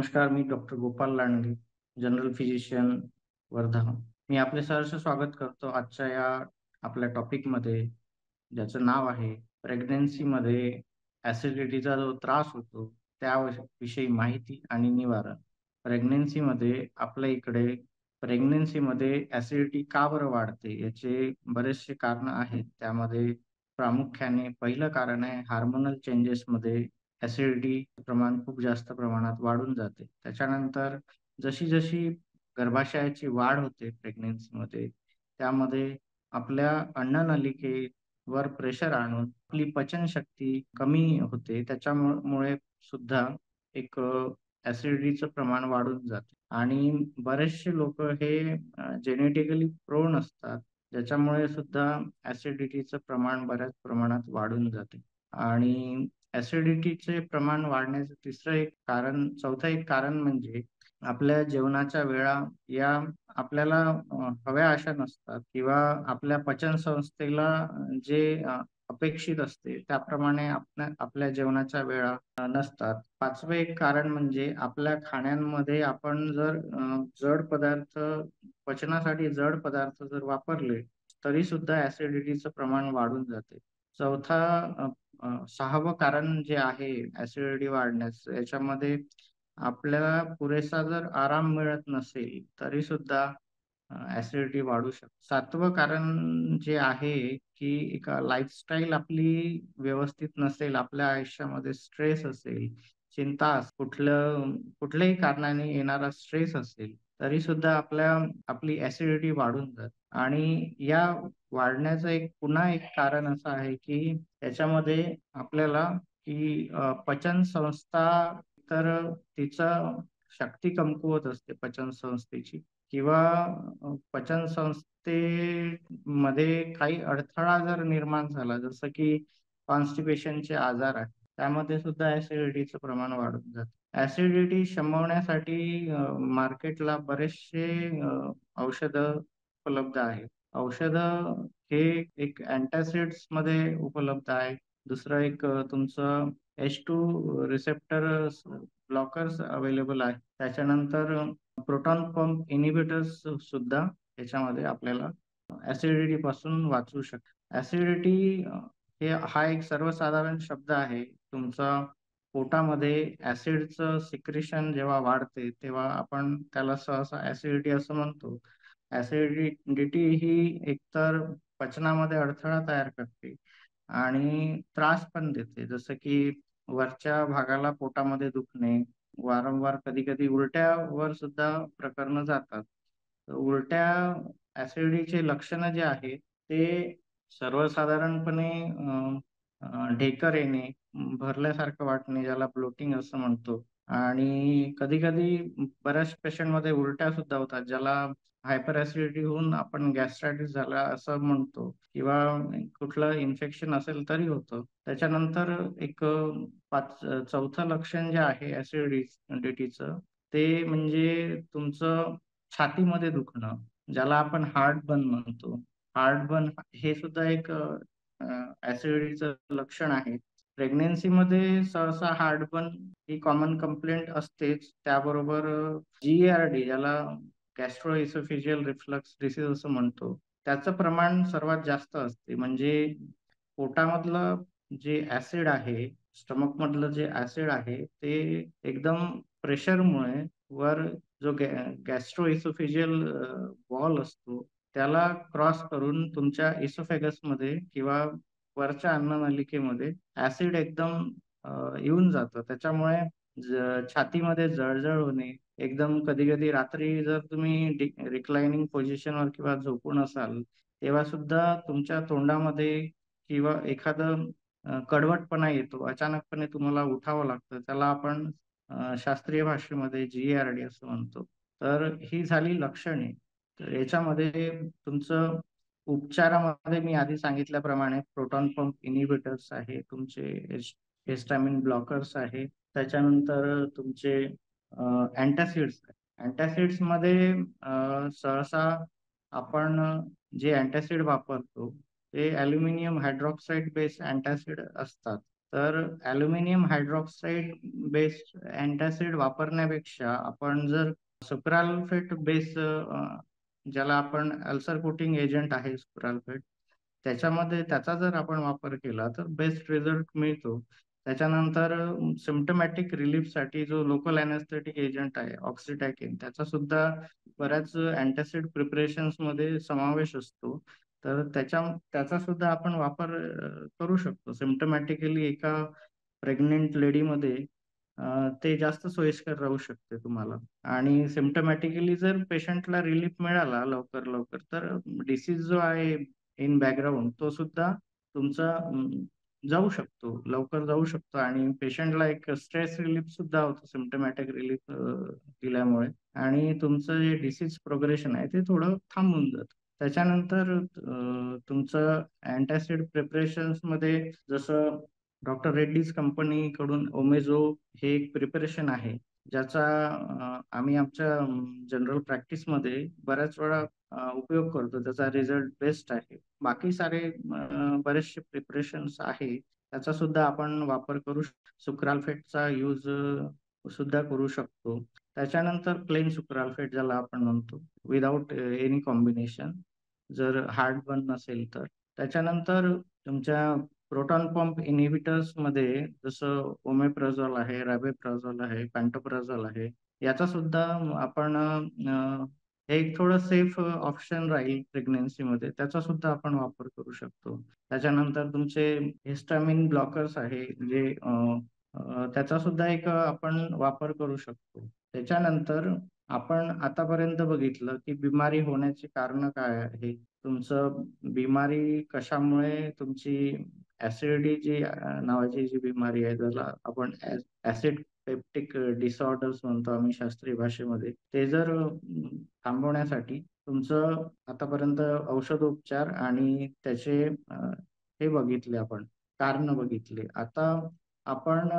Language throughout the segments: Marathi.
नमस्कार, मी doctor Gopal Landge, general physician, Wardha. मी आपले सहर्ष स्वागत करतो आजच्या या आपल्या टॉपिकमध्ये, ज्याचं नाव आहे प्रेग्नन्सीमध्ये ॲसिडिटीचा जो त्रास होतो, विषयी माहिती आणि निवारण. प्रेग्नन्सीमध्ये आपल्या इकडे प्रेग्नन्सीमध्ये ॲसिडिटी का बरं वाढते? याचे बरेचसे कारणं आहेत. त्यामध्ये प्रामुख्याने पहिलं कारण आहे हार्मोनल चेंजेसमध्ये ॲसिडिटी प्रमाण खूप जास्त प्रमाणात वाढून जाते. त्याच्यानंतर जशी-जशी गर्भाशयाची वाढ होते प्रेग्नन्सीमध्ये, त्यामध्ये आपल्या अन्ननलिकेवर प्रेशर आणून आपली पचनशक्ती कमी होते. मुळे सुद्धा एक ॲसिडिटीचं प्रमाण वाढून जाते आणि बरेचसे लोकं हे जेनेटिकली प्रोन असतात, ज्याच्यामुळे सुद्धा ॲसिडिटीचं प्रमाण बऱ्याच प्रमाणात वाढून जाते आणि ॲसिडिटीचे प्रमाण वाढण्याचं चौथं एक कारण म्हणजे आपल्या जेवणाच्या वेळा या आपल्याला हव्या अशा नसतात किंवा आपल्या पचन संस्थेला जे अपेक्षित असते त्याप्रमाणे आपल्या जेवणाच्या वेळा नसतात. 5वं एक कारण म्हणजे आपल्या खाण्यांमध्ये आपण जर जड पदार्थ पचनासाठी जड पदार्थ जर वापरले, तरी सुद्धा ॲसिडिटीचं प्रमाण वाढून जाते. चौथा 6वं कारण जे आहे ॲसिडिटी वाढण्याचं, याच्यामध्ये आपल्याला पुरेसा जर आराम मिळत नसेल, तरी सुद्धा ॲसिडिटी वाढू शकते. 7वं कारण जे आहे, की एक लाईफस्टाईल आपली व्यवस्थित नसेल, आपल्या आयुष्यामध्ये स्ट्रेस असेल, चिंता कुठल्याही कारणाने येणारा स्ट्रेस असेल, तरी सुद्धा आपली ॲसिडिटी वाढून जाते आणि या वाढण्याचं पुन्हा एक कारण असं आहे, की त्याच्यामध्ये आपल्याला पचन संस्था तर तिचं शक्ती कमकुवत असते पचन संस्थेची किंवा पचन संस्थेमध्ये काही अडथळा जर निर्माण झाला, जसं की कॉन्स्टिपेशनचे आजार आहेत, त्यामध्ये सुद्धा ॲसिडिटीचं प्रमाण वाढून जातं. ॲसिडिटी शमवण्यासाठी मार्केटला बरेचसे औषधं उपलब्ध आहेत. औषधं हे एक अँटासिड्समध्ये उपलब्ध आहे. दुसरं तुमचं H2 रिसेप्टर्स ब्लॉकर्स अवेलेबल आहे. त्याच्यानंतर प्रोटॉन पंप इनिबिटर्स सुद्धा त्याच्यामध्ये आपल्याला ॲसिडिटीपासून वाचवू शकतात. ॲसिडिटी हा एक सर्वसाधारण शब्द आहे. तुमचा पोटामध्ये ॲसिडचं सिक्रेशन जेव्हा वाढते, तेव्हा आपण त्याला सहसा ॲसिडिटी असं म्हणतो. ॲसिडिटी ही एकतर पचनामध्ये अडथळा तयार करते आणि त्रास पण देते. जसं की वरच्या भागाला पोटामध्ये दुखणे, वारंवार कधी-कधी उलट्यावर सुद्धा प्रकरणं जातात. तर उलट्या ॲसिडिटीचे लक्षणं जे आहे, ते सर्वसाधारणपणे ढेकर येणे, भरल्यासारखं वाटणे, ज्याला ब्लोटिंग असं म्हणतो आणि कधी-कधी बऱ्याच पेशंटमध्ये उलट्या सुद्धा होतात, ज्याला हायपर ॲसिडिटी होऊन आपण गॅस्ट्रायटिस झाला असं म्हणतो किंवा कुठलं इन्फेक्शन असेल तरी होतं. त्याच्यानंतर चौथं लक्षण जे आहे ॲसिडिटीचं, ते म्हणजे तुमचं छातीमध्ये दुखणं, ज्याला आपण हार्टबर्न म्हणतो. हार्टबर्न हे सुद्धा ॲसिडिटीचं लक्षण आहे. प्रेग्नन्सीमध्ये सहसा हार्टबर्न ही कॉमन कंप्लेंट असतेच. त्याबरोबर GERD, ज्याला गॅस्ट्रोएसोफेजियल रिफ्लक्स डिसीज असं म्हणतो, त्याचं प्रमाण सर्वात जास्त असते. म्हणजे पोटामधलं जे ॲसिड आहे, स्टमकमधलं जे ॲसिड आहे, ते एकदम प्रेशरमुळे वर जो गॅस्ट्रोएसोफेजियल वॉल असतो, त्याला क्रॉस करून तुमच्या इसोफेगसमध्ये किंवा वरच्या अन्ननलिकेमध्ये ॲसिड एकदम येऊन जातं. त्याच्यामुळे छातीमध्ये जळजळ होणे, एकदम कधी-कधी रात्री जर तुम्ही रिक्लायनिंग पोझिशनवर किंवा झोपून असाल, तेव्हा सुद्धा तुमच्या तोंडामध्ये किंवा एखादं कडवटपणा येतो. अचानकपणे तुम्हाला उठावं लागतं. त्याला आपण शास्त्रीय भाषेमध्ये GERD असं म्हणतो. तर ही झाली लक्षणे. तर याच्यामध्ये तुमचं उपचारामध्ये मी आधी सांगितल्याप्रमाणे प्रोटॉन पंप इनिबिटर्स आहे, तुमचे हिस्टॅमिन ब्लॉकर्स आहे. त्याच्यानंतर तुमचे अँटासिड्स आहे. अँटासिड्समध्ये सहसा आपण जे अँटासिड वापरतो, ते ॲल्युमिनियम हायड्रॉक्साईड बेस अँटासिड असतात. तर ॲल्युमिनियम हायड्रॉक्साईड बेस्ड अँटासिड वापरण्यापेक्षा आपण जर सुक्राल्फेट बेस ज्याला आपण अल्सर कोटिंग एजंट आहे सुक्राल्फेट, त्याच्यामध्ये त्याचा जर आपण वापर केला तर बेस्ट रिझल्ट मिळतो. त्याच्यानंतर सिम्प्टमॅटिक रिलीफसाठी जो लोकल अॅनेस्थेटिक एजंट आहे ऑक्सिटॅकिन, त्याचा सुद्धा बऱ्याच अँटासिड प्रिपरेशन्समध्ये समावेश असतो. तर त्याचा सुद्धा आपण वापर करू शकतो. सिम्प्टमॅटिकली एका प्रेग्नंट लेडीमध्ये ते जास्त सोयीस्कर राहू शकते तुम्हाला. आणि सिम्प्टमॅटिकली जर पेशंटला रिलीफ मिळाला लवकर लवकर, तर डिसीज जो आहे इन बॅकग्राऊंड तो सुद्धा तुमचा जाऊ शकतो, लवकर जाऊ शकतो आणि पेशंटला एक स्ट्रेस रिलीफ सुद्धा होतो सिम्प्टमॅटिक रिलीफ दिल्यामुळे. आणि तुमचं जे डिसीज प्रोग्रेशन आहे ते थोडं थांबून जातं. त्याच्यानंतर तुमचं अँटासिड प्रिपरेशन्समध्ये जसं डॉक्टर रेड्डीज कंपनीकडून ओमेझो हे एक प्रिपरेशन आहे, ज्याचा आम्ही आमच्या जनरल प्रॅक्टिसमध्ये बऱ्याच वेळा उपयोग करतो. त्याचा रिझल्ट बेस्ट आहे. बाकी सारे बरेचसे प्रिपरेशन्स आहे, त्याचा सुद्धा आपण वापर करू सुक्राल्फेटचा यूज सुद्धा करू शकतो. त्याच्यानंतर प्लेन सुक्राल्फेट ज्याला आपण म्हणतो, विदाउट एनी कॉम्बिनेशन, जर हार्ट बर्न नसेल तर. त्याच्यानंतर तुमच्या प्रोटॉन पंप इन्हिबिटर्समध्ये जसं ओमेप्राझोल आहे, रॅबेप्राझोल आहे, पॅन्टोप्राझोल आहे, याचा सुद्धा आपण हे एक थोडं सेफ ऑप्शन राहील प्रेग्नन्सीमध्ये, त्याचा सुद्धा आपण वापर करू शकतो. त्याच्यानंतर तुमचे हिस्टामिन ब्लॉकर्स आहे, जे त्याचा सुद्धा एक आपण वापर करू शकतो. त्याच्यानंतर आपण आतापर्यंत बघितलं की बिमारी होण्याची कारण काय आहे, तुमचं बिमारी कशामुळे तुमची ऍसिडिटी जी नावाची जी बिमारी आहे, त्याला आपण ऍसिड पेप्टिक डिसऑर्डर्स म्हणतो आम्ही शास्त्रीय भाषेमध्ये. ते जर थांबवण्यासाठी तुमचं आतापर्यंत औषधोपचार आणि त्याचे हे बघितले आपण, कारण बघितले. आता आपण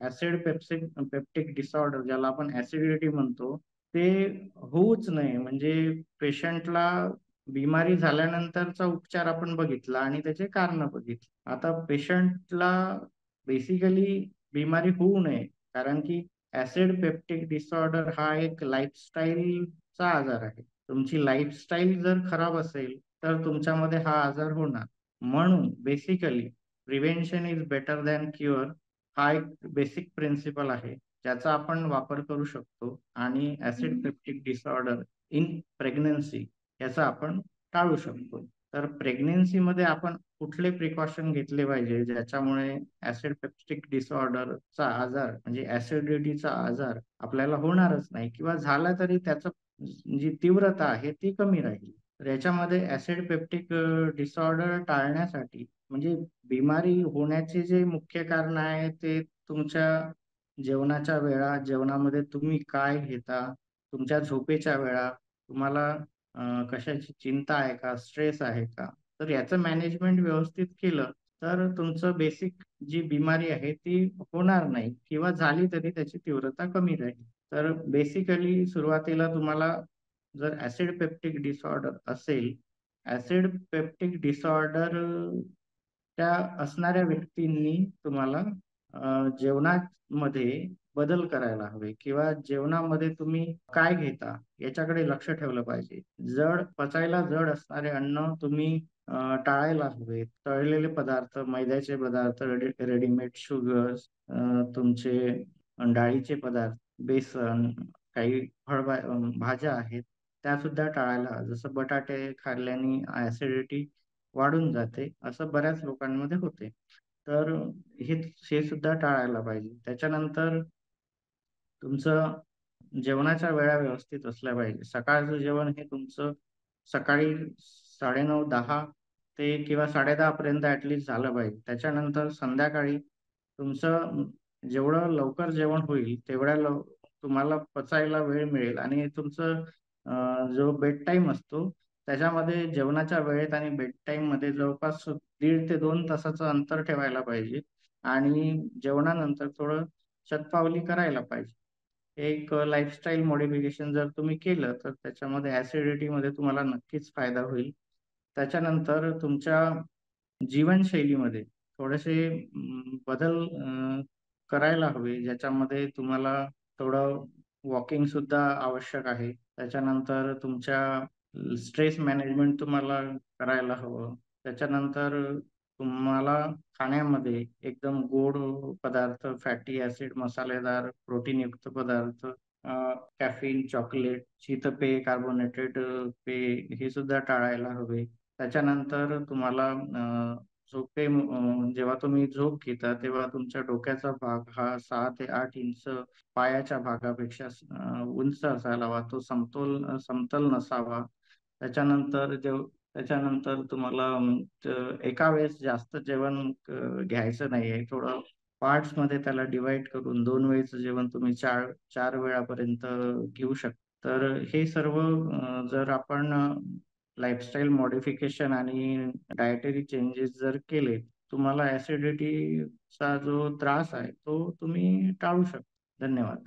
ऍसिड पेप्टिक डिसऑर्डर ज्याला आपण ऍसिडिटी म्हणतो, ते होऊच नये म्हणजे पेशंटला बिमारी झाल्यानंतरचा उपचार आपण बघितला आणि त्याचे कारण बघितले. आता पेशंटला बेसिकली बिमारी होऊ नये, कारण की ऍसिड पेप्टिक डिसऑर्डर हा एक लाईफस्टाईलचा आजार आहे. तुमची लाईफस्टाईल जर खराब असेल तर तुमच्यामध्ये हा आजार होणार. म्हणून basically prevention is better than cure हा एक बेसिक प्रिन्सिपल आहे, ज्याचा आपण वापर करू शकतो आणि acid peptic disorder in pregnancy याचा आपण टाळू शकतो. तर प्रेग्नेन्सीमध्ये आपण कुठले प्रिकॉशन घेतले पाहिजे ज्याच्यामुळे ऍसिड पेप्टिक डिसऑर्डरचा आजार म्हणजे ऍसिडिटीचा आजार आपल्याला होणारच नाही, किंवा झाला तरी त्याचं जी तीव्रता आहे ती कमी राहील. तर याच्यामध्ये ऍसिड पेप्टिक डिसऑर्डर टाळण्यासाठी म्हणजे बिमारी होण्याचे जे मुख्य कारण आहे ते तुमच्या जेवणाच्या वेळा, जेवणामध्ये तुम्ही काय घेता, तुमच्या झोपेच्या वेळा, तुम्हाला कशाची चिंता आहे का, स्ट्रेस आहे का, तर याचं मॅनेजमेंट व्यवस्थित केलं तर तुमचं बेसिक जी बिमारी आहे ती होणार नाही, किंवा झाली तरी त्याची तीव्रता कमी राहील. तर बेसिकली सुरुवातीला तुम्हाला जर ऍसिड पेप्टिक डिसऑर्डर असेल, ऍसिड पेप्टिक डिसऑर्डर त्या असणाऱ्या व्यक्तींनी तुम्हाला जेवणामध्ये बदल करायला हवे, किंवा जेवणामध्ये तुम्ही काय घेता याच्याकडे लक्ष ठेवलं पाहिजे. पचायला जड असणारे अन्न तुम्ही टाळायला हवे. तळलेले पदार्थ, मैद्याचे पदार्थ, रेडीमेड शुगर्स, तुमचे डाळीचे पदार्थ, बेसन, काही भाज्या आहेत त्या सुद्धा टाळायला हव्या. जसं बटाटे खाल्ल्याने ऍसिडिटी वाढून जाते, असं बऱ्याच लोकांमध्ये होते. तर हे हे सुद्धा टाळायला पाहिजे. त्याच्यानंतर तुमचं जेवणाच्या वेळा व्यवस्थित असल्या पाहिजे. सकाळचं जेवण हे तुमचं सकाळी 9:30-10 ते किंवा 10:30 पर्यंत ऍटलिस्ट झालं पाहिजे. त्याच्यानंतर संध्याकाळी तुमचं जेवढं लवकर जेवण होईल तेवढ्या तुम्हाला पचायला वेळ मिळेल. आणि तुमचं जो बेड टाईम असतो त्याच्यामध्ये जेवणाच्या वेळेत आणि बेड टाईम मध्ये जवळपास 1.5 ते 2 तासाचं अंतर ठेवायला पाहिजे. आणि जेवणानंतर थोडं शतपावली करायला पाहिजे. एक लाईफस्टाईल मॉडिफिकेशन जर तुम्ही केलं तर त्याच्यामध्ये ऍसिडिटीमध्ये तुम्हाला नक्कीच फायदा होईल. त्याच्यानंतर तुमच्या जीवनशैलीमध्ये थोडेसे बदल करायला हवे, ज्याच्यामध्ये तुम्हाला थोडं वॉकिंग सुद्धा आवश्यक आहे. त्याच्यानंतर तुमच्या स्ट्रेस मॅनेजमेंट तुम्हाला करायला हवं. त्याच्यानंतर तुम्हाला खाण्यामध्ये एकदम गोड पदार्थ, फॅटी ॲसिड, मसालेदार, प्रोटीनयुक्त पदार्थ, कॅफीन, चॉकलेट, शीतपेय, कार्बोनेटेड पेय हे सुद्धा टाळायला हवे. त्याच्यानंतर तुम्हाला जेव्हा तुम्ही झोप घेता तेव्हा तुमच्या डोक्याचा भाग हा 6 ते 8 इंच पायाच्या भागापेक्षा उंच असायला हवा. तो समतल नसावा. त्याच्यानंतर त्याच्यानंतर तुम्हाला एका वेळेस जास्त जेवण घ्यायचं नाहीये. थोडं पार्ट्समध्ये त्याला डिव्हाईड करून 2 वेळेचं जेवण तुम्ही 4 वेळापर्यंत घेऊ शकता. तर हे सर्व जर आपण लाईफस्टाईल मॉडिफिकेशन आणि डायटरी चेंजेस जर केले, तुम्हाला ॲसिडिटीचा जो त्रास आहे, तो तुम्ही टाळू शकता. धन्यवाद.